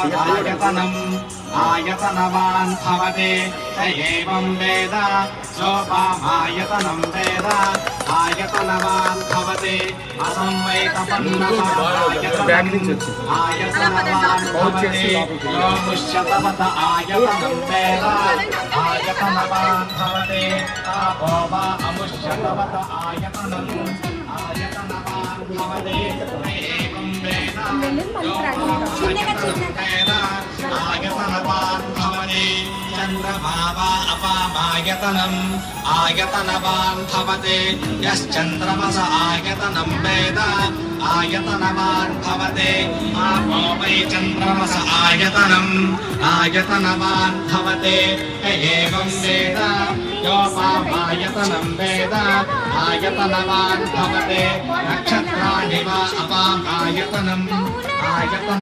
आयतनम् आयतनवान् भवति एवं वेद सोपामायतनं वेद आयतनवान् भवति आयतनवान् भवति यो मुष्यतवत आयतनं वेद आयतनवान् भवति तापो वा अमुष्यतवत आयतनम् आयतनवान् भवति एवं वेद आयतनवान् भवति चन्द्रमा वा अपामायतनम् आयतनवान् भवति यश्चन्द्रमस आयतनं वेद आयतनवान् भवति आपो वै चन्द्रमस आयतनम् आयतनवान् भवति एवं वेद योपामायतनं वेद आयतनवान् भवति नक्षत्राणि वा अपामायतनम् आयतन